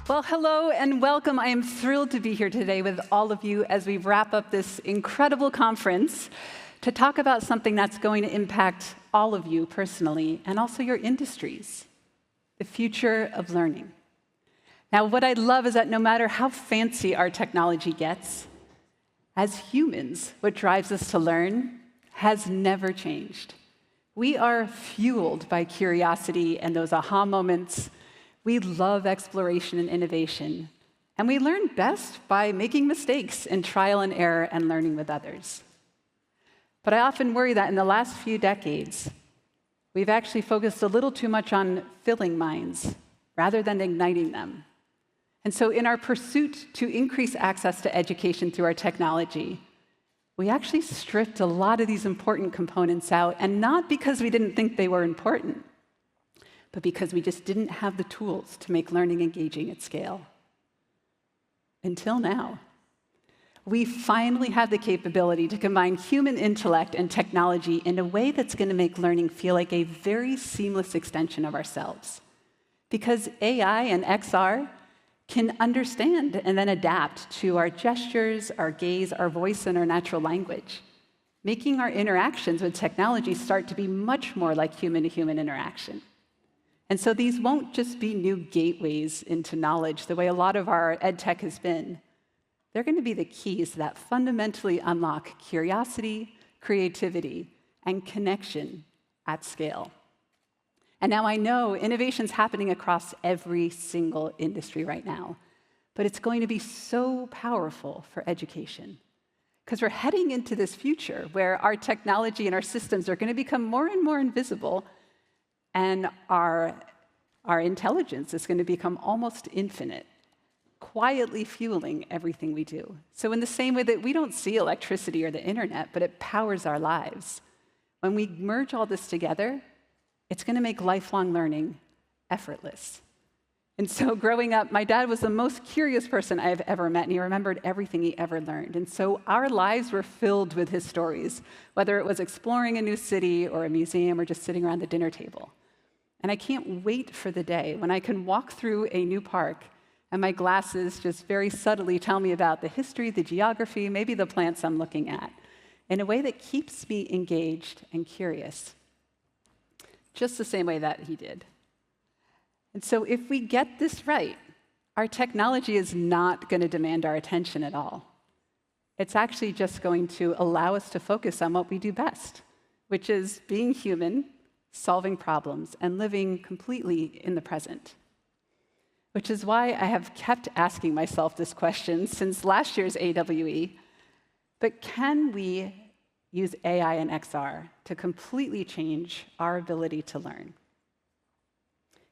Well, hello and welcome. I am thrilled to be here today with all of you as we wrap up this incredible conference to talk about something that's going to impact all of you personally and also your industries, the future of learning. Now, what I love is that no matter how fancy our technology gets, as humans, what drives us to learn has never changed. We are fueled by curiosity and those aha moments. We love exploration and innovation, and we learn best by making mistakes and trial and error and learning with others. But I often worry that in the last few decades, we've actually focused a little too much on filling minds rather than igniting them. And so in our pursuit to increase access to education through our technology, we actually stripped a lot of these important components out, and not because we didn't think they were important, but because we just didn't have the tools to make learning engaging at scale. Until now. We finally have the capability to combine human intellect and technology in a way that's going to make learning feel like a very seamless extension of ourselves. Because AI and XR can understand and then adapt to our gestures, our gaze, our voice, and our natural language, making our interactions with technology start to be much more like human-to-human interaction. And so these won't just be new gateways into knowledge the way a lot of our ed tech has been. They're going to be the keys that fundamentally unlock curiosity, creativity, and connection at scale. And now I know innovation's happening across every single industry right now, but it's going to be so powerful for education because we're heading into this future where our technology and our systems are going to become more and more invisible, and our intelligence is going to become almost infinite, quietly fueling everything we do. So in the same way that we don't see electricity or the internet, but it powers our lives, when we merge all this together, it's going to make lifelong learning effortless. And so growing up, my dad was the most curious person I've ever met, and he remembered everything he ever learned. And so our lives were filled with his stories, whether it was exploring a new city or a museum or just sitting around the dinner table. And I can't wait for the day when I can walk through a new park and my glasses just very subtly tell me about the history, the geography, maybe the plants I'm looking at, in a way that keeps me engaged and curious, just the same way that he did. And so if we get this right, our technology is not going to demand our attention at all. It's actually just going to allow us to focus on what we do best, which is being human, solving problems, and living completely in the present. Which is why I have kept asking myself this question since last year's AWE, but can we use AI and XR to completely change our ability to learn?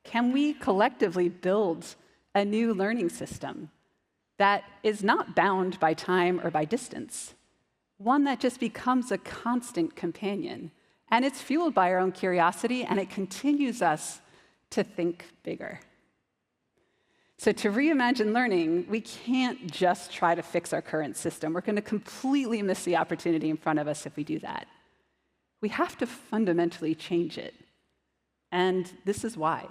Can we collectively build a new learning system that is not bound by time or by distance, one that just becomes a constant companion? And it's fueled by our own curiosity, and it continues us to think bigger. So to reimagine learning, we can't just try to fix our current system. We're going to completely miss the opportunity in front of us if we do that. We have to fundamentally change it. And this is why.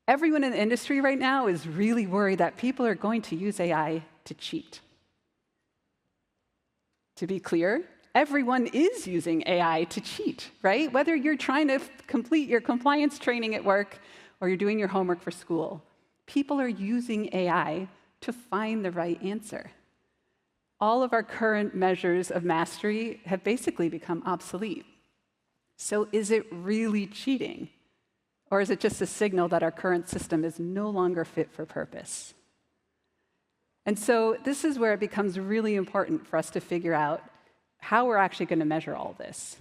Everyone in the industry right now is really worried that people are going to use AI to cheat. To be clear, everyone is using AI to cheat, right? Whether you're trying to complete your compliance training at work or you're doing your homework for school, people are using AI to find the right answer. All of our current measures of mastery have basically become obsolete. So is it really cheating? Or is it just a signal that our current system is no longer fit for purpose? And so this is where it becomes really important for us to figure out how we're actually going to measure all this.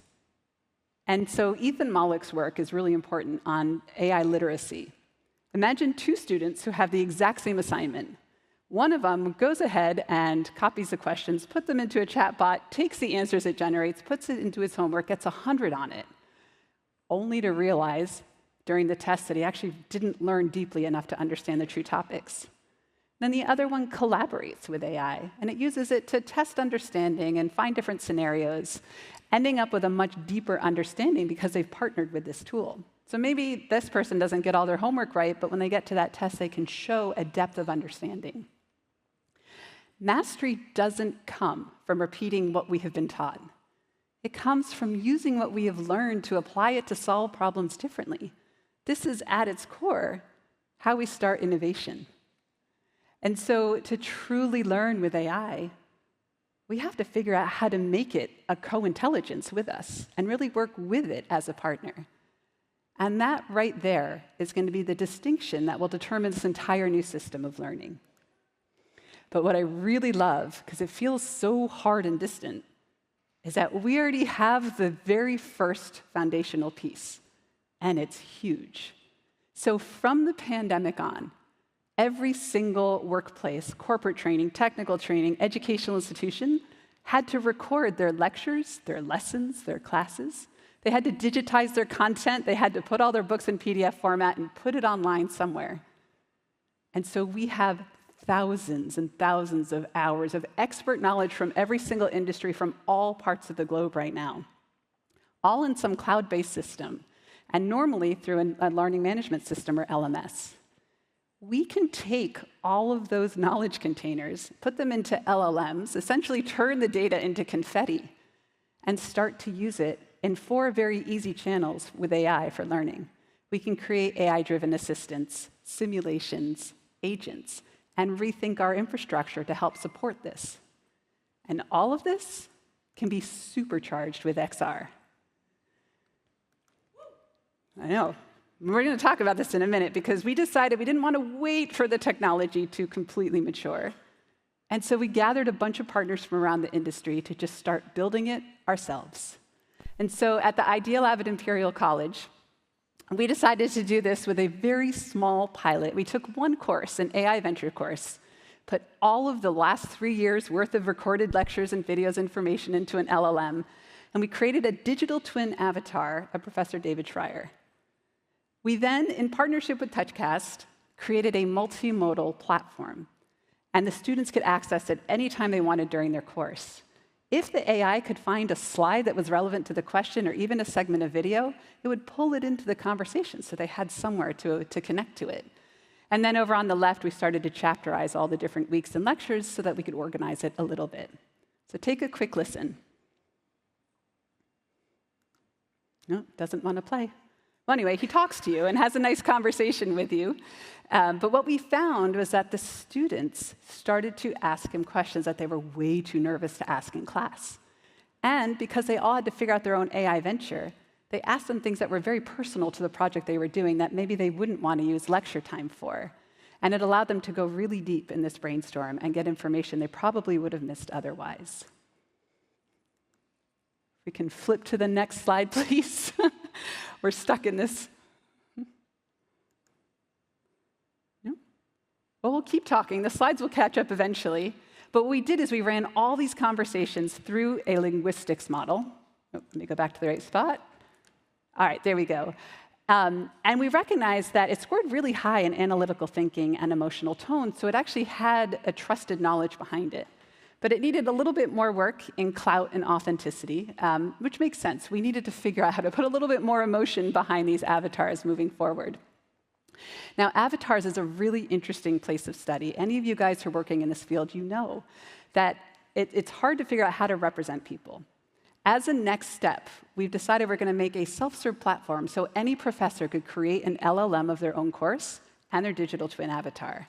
And so Ethan Mollick's work is really important on AI literacy. Imagine two students who have the exact same assignment. One of them goes ahead and copies the questions, puts them into a chat bot, takes the answers it generates, puts it into his homework, gets 100 on it, only to realize during the test that he actually didn't learn deeply enough to understand the true topics. Then the other one collaborates with AI, and it uses it to test understanding and find different scenarios, ending up with a much deeper understanding because they've partnered with this tool. So maybe this person doesn't get all their homework right, but when they get to that test, they can show a depth of understanding. Mastery doesn't come from repeating what we have been taught. It comes from using what we have learned to apply it to solve problems differently. This is, at its core, how we start innovation. And so to truly learn with AI, we have to figure out how to make it a co-intelligence with us and really work with it as a partner. And that right there is going to be the distinction that will determine this entire new system of learning. But what I really love, because it feels so hard and distant, is that we already have the very first foundational piece, and it's huge. So from the pandemic on, every single workplace, corporate training, technical training, educational institution had to record their lectures, their lessons, their classes. They had to digitize their content. They had to put all their books in PDF format and put it online somewhere. And so we have thousands and thousands of hours of expert knowledge from every single industry from all parts of the globe right now, all in some cloud-based system, and normally through a learning management system or LMS. We can take all of those knowledge containers, put them into LLMs, essentially turn the data into confetti, and start to use it in 4 very easy channels with AI for learning. We can create AI-driven assistants, simulations, agents, and rethink our infrastructure to help support this. And all of this can be supercharged with XR. I know. We're going to talk about this in a minute because we decided we didn't want to wait for the technology to completely mature. And so we gathered a bunch of partners from around the industry to just start building it ourselves. And so at the Idea Lab at Imperial College, we decided to do this with a very small pilot. We took one course, an AI venture course, put all of the last 3 years' worth of recorded lectures and videos information into an LLM, and we created a digital twin avatar of Professor David Schreier. We then, in partnership with TouchCast, created a multimodal platform, and the students could access it anytime they wanted during their course. If the AI could find a slide that was relevant to the question or even a segment of video, it would pull it into the conversation so they had somewhere to connect to it. And then over on the left, we started to chapterize all the different weeks and lectures so that we could organize it a little bit. So take a quick listen. No, doesn't want to play. Well, anyway, he talks to you and has a nice conversation with you. But what we found was that the students started to ask him questions that they were way too nervous to ask in class. And because they all had to figure out their own AI venture, they asked them things that were very personal to the project they were doing that maybe they wouldn't want to use lecture time for. And it allowed them to go really deep in this brainstorm and get information they probably would have missed otherwise. We can flip to the next slide, please. We're stuck in this. No? Well, we'll keep talking. The slides will catch up eventually. But what we did is we ran all these conversations through a linguistics model. Oh, let me go back to the right spot. All right, there we go. And we recognized that it scored really high in analytical thinking and emotional tone, so it actually had a trusted knowledge behind it. But it needed a little bit more work in clout and authenticity, which makes sense. We needed to figure out how to put a little bit more emotion behind these avatars moving forward. Now, avatars is a really interesting place of study. Any of you guys who are working in this field, you know that it's hard to figure out how to represent people. As a next step, we've decided we're going to make a self-serve platform so any professor could create an LLM of their own course and their digital twin avatar.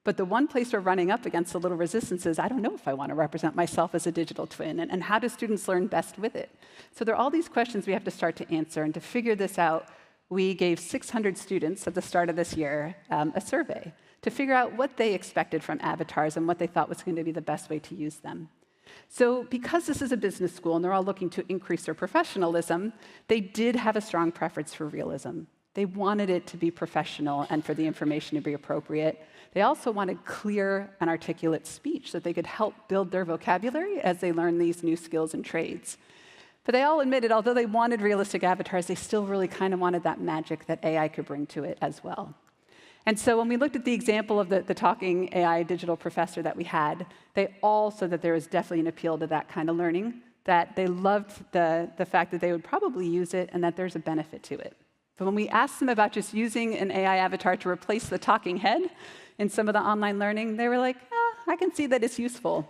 But the one place we're running up against a little resistance is, I don't know if I want to represent myself as a digital twin, and how do students learn best with it? So there are all these questions we have to start to answer, and to figure this out, we gave 600 students at the start of this year a survey to figure out what they expected from avatars and what they thought was going to be the best way to use them. So because this is a business school and they're all looking to increase their professionalism, they did have a strong preference for realism. They wanted it to be professional and for the information to be appropriate. They also wanted clear and articulate speech so that they could help build their vocabulary as they learn these new skills and trades. But they all admitted, although they wanted realistic avatars, they still really kind of wanted that magic that AI could bring to it as well. And so when we looked at the example of the talking AI digital professor that we had, they all said that there was definitely an appeal to that kind of learning, that they loved the fact that they would probably use it and that there's a benefit to it. But when we asked them about just using an AI avatar to replace the talking head in some of the online learning, they were like, I can see that it's useful,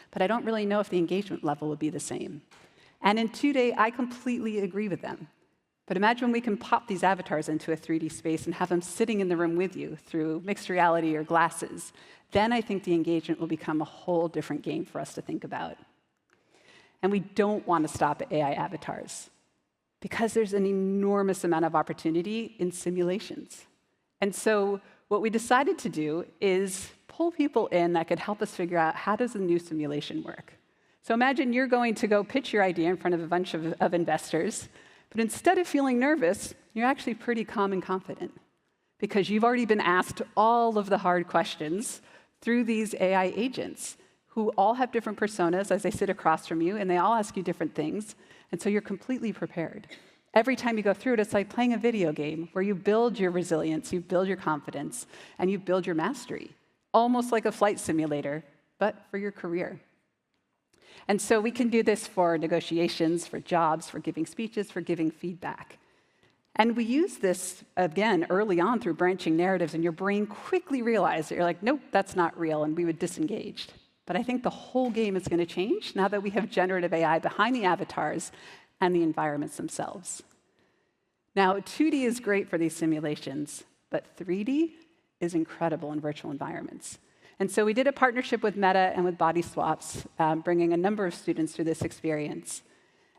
but I don't really know if the engagement level would be the same. And in 2D, I completely agree with them. But imagine when we can pop these avatars into a 3D space and have them sitting in the room with you through mixed reality or glasses. Then I think the engagement will become a whole different game for us to think about. And we don't want to stop at AI avatars, because there's an enormous amount of opportunity in simulations. And so what we decided to do is pull people in that could help us figure out, how does a new simulation work? So imagine you're going to go pitch your idea in front of a bunch of investors, but instead of feeling nervous, you're actually pretty calm and confident, because you've already been asked all of the hard questions through these AI agents, who all have different personas as they sit across from you, and they all ask you different things, and so you're completely prepared. Every time you go through it, it's like playing a video game where you build your resilience, you build your confidence, and you build your mastery, almost like a flight simulator, but for your career. And so we can do this for negotiations, for jobs, for giving speeches, for giving feedback. And we use this, again, early on through branching narratives, and your brain quickly realized that you're like, nope, that's not real, and we would disengage. But I think the whole game is going to change now that we have generative AI behind the avatars and the environments themselves. Now, 2D is great for these simulations, but 3D is incredible in virtual environments. And so we did a partnership with Meta and with Body Swaps, bringing a number of students through this experience.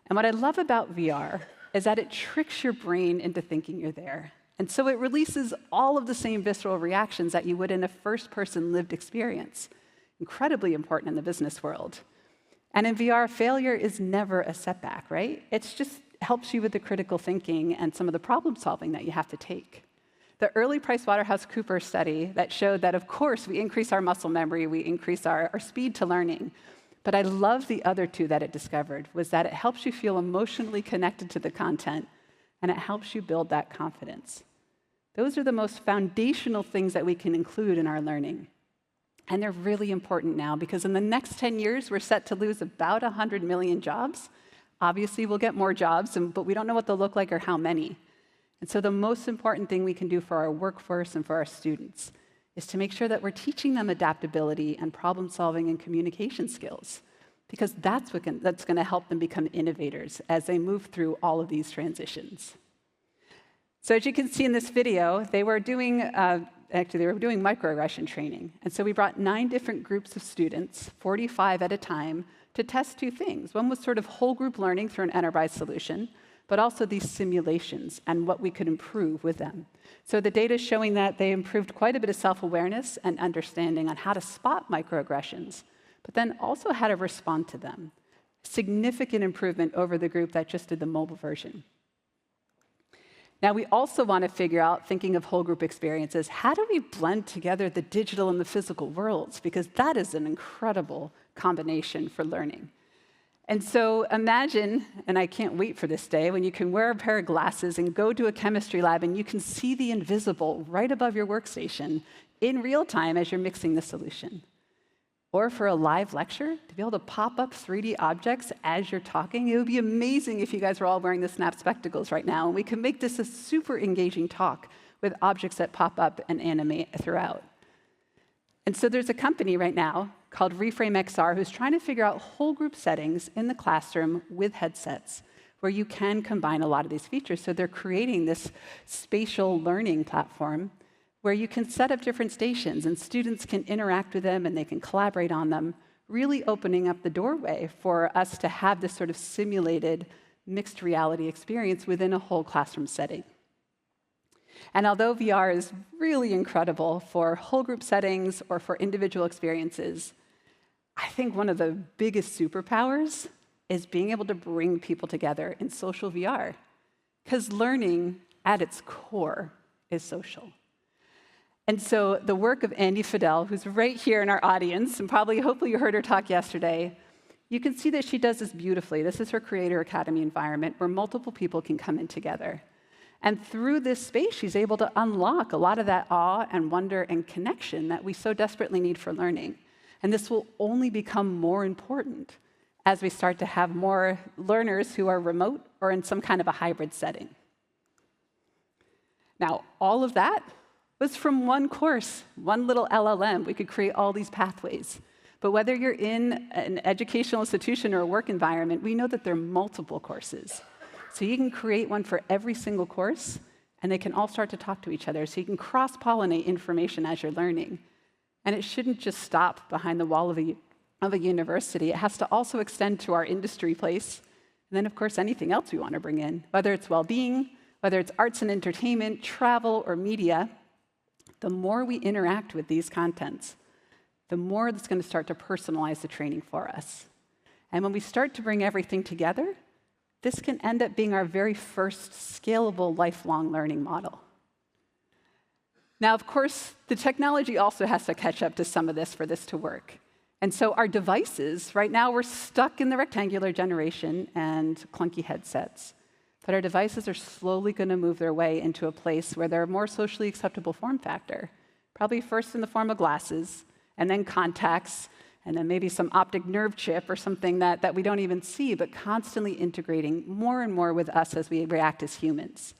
And what I love about VR is that it tricks your brain into thinking you're there. And so it releases all of the same visceral reactions that you would in a first-person lived experience. Incredibly important in the business world. And in VR, failure is never a setback, right? It just helps you with the critical thinking and some of the problem solving that you have to take. The early PricewaterhouseCoopers study that showed that, of course, we increase our muscle memory, we increase our speed to learning. But I love the other two that it discovered, was that it helps you feel emotionally connected to the content, and it helps you build that confidence. Those are the most foundational things that we can include in our learning. And they're really important now, because in the next 10 years, we're set to lose about 100 million jobs. Obviously, we'll get more jobs, but we don't know what they'll look like or how many. And so the most important thing we can do for our workforce and for our students is to make sure that we're teaching them adaptability and problem solving and communication skills, because that's going to help them become innovators as they move through all of these transitions. So as you can see in this video, they were doing microaggression training. And so we brought 9 different groups of students, 45 at a time, to test 2 things. One was sort of whole group learning through an enterprise solution, but also these simulations and what we could improve with them. So the data is showing that they improved quite a bit of self-awareness and understanding on how to spot microaggressions, but then also how to respond to them. Significant improvement over the group that just did the mobile version. Now, we also want to figure out, thinking of whole group experiences, how do we blend together the digital and the physical worlds? Because that is an incredible combination for learning. And so imagine, and I can't wait for this day, when you can wear a pair of glasses and go to a chemistry lab and you can see the invisible right above your workstation in real time as you're mixing the solution. Or for a live lecture, to be able to pop up 3D objects as you're talking. It would be amazing if you guys were all wearing the Snap spectacles right now, and we can make this a super engaging talk with objects that pop up and animate throughout. And so there's a company right now called Reframe XR who's trying to figure out whole group settings in the classroom with headsets where you can combine a lot of these features. So they're creating this spatial learning platform where you can set up different stations and students can interact with them and they can collaborate on them, really opening up the doorway for us to have this sort of simulated mixed reality experience within a whole classroom setting. And although VR is really incredible for whole group settings or for individual experiences, I think one of the biggest superpowers is being able to bring people together in social VR, because learning at its core is social. And so the work of Andy Fidel, who's right here in our audience, and hopefully you heard her talk yesterday, you can see that she does this beautifully. This is her Creator Academy environment where multiple people can come in together. And through this space, she's able to unlock a lot of that awe and wonder and connection that we so desperately need for learning. And this will only become more important as we start to have more learners who are remote or in some kind of a hybrid setting. Now, all of that was from one course, one little LLM. We could create all these pathways. But whether you're in an educational institution or a work environment, we know that there are multiple courses. So you can create one for every single course, and they can all start to talk to each other. So you can cross-pollinate information as you're learning. And it shouldn't just stop behind the wall of a university. It has to also extend to our industry place. And then, of course, anything else we want to bring in, whether it's well-being, whether it's arts and entertainment, travel, or media. The more we interact with these contents, the more it's going to start to personalize the training for us. And when we start to bring everything together, this can end up being our very first scalable lifelong learning model. Now, of course, the technology also has to catch up to some of this for this to work. And so our devices, right now we're stuck in the rectangular generation and clunky headsets. But our devices are slowly going to move their way into a place where they're a more socially acceptable form factor, probably first in the form of glasses, and then contacts, and then maybe some optic nerve chip or something that we don't even see, but constantly integrating more and more with us as we react as humans.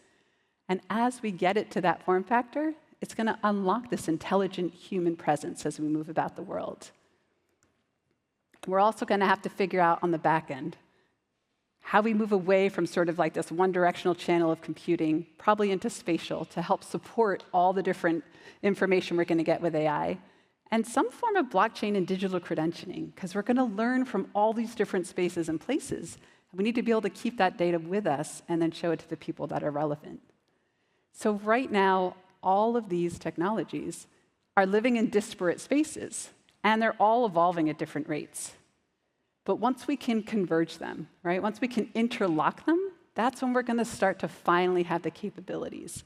And as we get it to that form factor, it's going to unlock this intelligent human presence as we move about the world. We're also going to have to figure out on the back end how we move away from sort of like this one-directional channel of computing, probably into spatial, to help support all the different information we're going to get with AI, and some form of blockchain and digital credentialing, because we're going to learn from all these different spaces and places. We need to be able to keep that data with us and then show it to the people that are relevant. So right now, all of these technologies are living in disparate spaces, and they're all evolving at different rates. But once we can converge them, right, once we can interlock them, that's when we're going to start to finally have the capabilities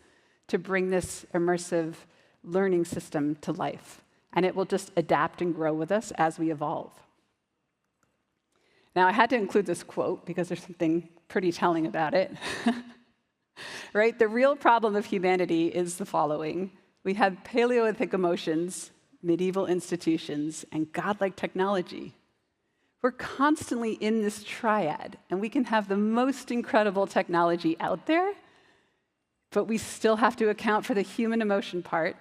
to bring this immersive learning system to life. And it will just adapt and grow with us as we evolve. Now, I had to include this quote because there's something pretty telling about it. Right? The real problem of humanity is the following. We have Paleolithic emotions, medieval institutions, and godlike technology. We're constantly in this triad, and we can have the most incredible technology out there, but we still have to account for the human emotion part,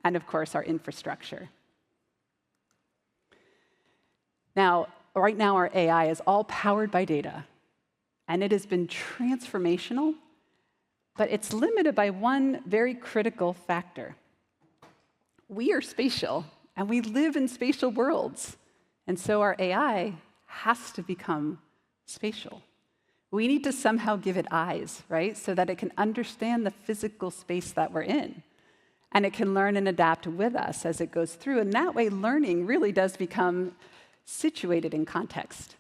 and of course, our infrastructure. Now, right now, our AI is all powered by data, and it has been transformational, but it's limited by one very critical factor. We are spatial, and we live in spatial worlds, and so our AI has to become spatial. We need to somehow give it eyes, right, so that it can understand the physical space that we're in. And it can learn and adapt with us as it goes through. And that way, learning really does become situated in context.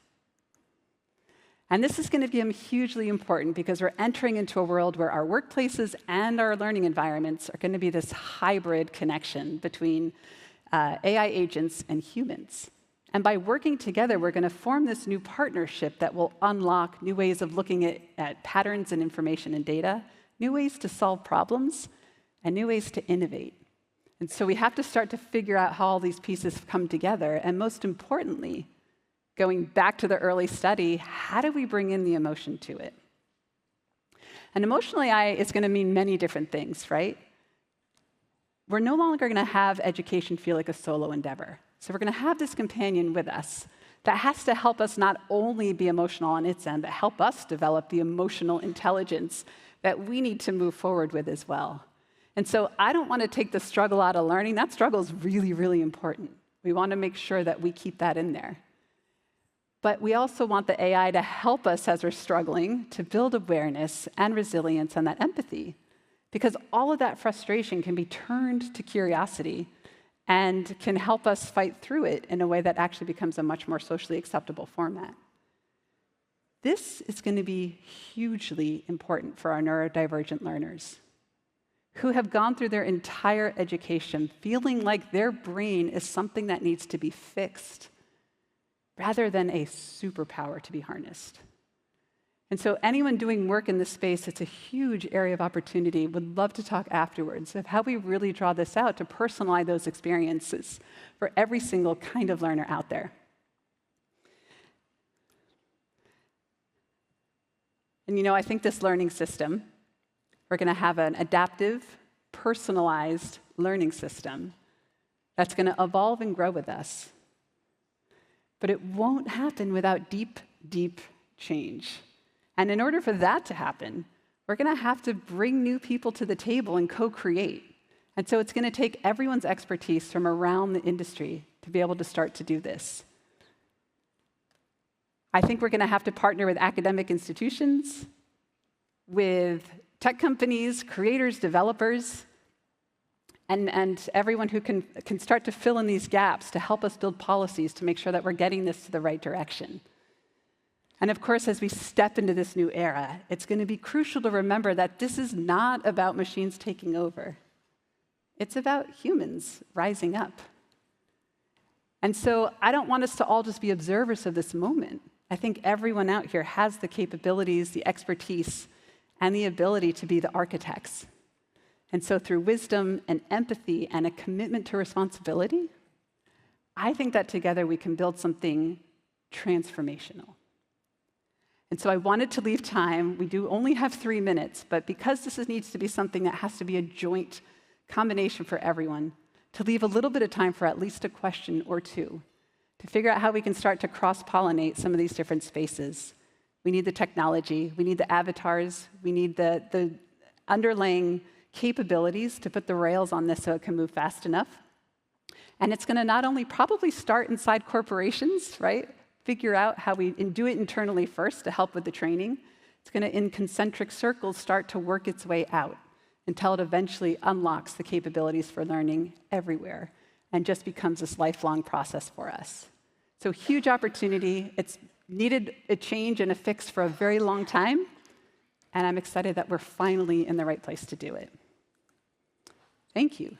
And this is going to become hugely important because we're entering into a world where our workplaces and our learning environments are going to be this hybrid connection between AI agents and humans. And by working together, we're going to form this new partnership that will unlock new ways of looking at patterns and information and data, new ways to solve problems, and new ways to innovate. And so we have to start to figure out how all these pieces come together, and most importantly, going back to the early study, how do we bring in the emotion to it? And emotional AI is going to mean many different things, right? We're no longer going to have education feel like a solo endeavor. So we're going to have this companion with us that has to help us not only be emotional on its end, but help us develop the emotional intelligence that we need to move forward with as well. And so I don't want to take the struggle out of learning. That struggle is really, really important. We want to make sure that we keep that in there. But we also want the AI to help us as we're struggling to build awareness and resilience and that empathy. Because all of that frustration can be turned to curiosity and can help us fight through it in a way that actually becomes a much more socially acceptable format. This is going to be hugely important for our neurodivergent learners who have gone through their entire education feeling like their brain is something that needs to be fixed rather than a superpower to be harnessed. And so anyone doing work in this space, it's a huge area of opportunity. Would love to talk afterwards of how we really draw this out to personalize those experiences for every single kind of learner out there. And I think this learning system, we're going to have an adaptive, personalized learning system that's going to evolve and grow with us. But it won't happen without deep, deep change. And in order for that to happen, we're going to have to bring new people to the table and co-create. And so it's going to take everyone's expertise from around the industry to be able to start to do this. I think we're going to have to partner with academic institutions, with tech companies, creators, developers, and everyone who can start to fill in these gaps to help us build policies to make sure that we're getting this to the right direction. And of course, as we step into this new era, it's going to be crucial to remember that this is not about machines taking over. It's about humans rising up. And so I don't want us to all just be observers of this moment. I think everyone out here has the capabilities, the expertise, and the ability to be the architects. And so through wisdom and empathy and a commitment to responsibility, I think that together we can build something transformational. And so I wanted to leave time. We do only have 3 minutes, but because this needs to be something that has to be a joint combination for everyone, to leave a little bit of time for at least a question or two, to figure out how we can start to cross-pollinate some of these different spaces. We need the technology, we need the avatars, we need the underlying capabilities to put the rails on this so it can move fast enough. And it's going to not only probably start inside corporations, right? Figure out how we do it internally first to help with the training. It's going to, in concentric circles, start to work its way out until it eventually unlocks the capabilities for learning everywhere and just becomes this lifelong process for us. So huge opportunity. It's needed a change and a fix for a very long time, and I'm excited that we're finally in the right place to do it. Thank you.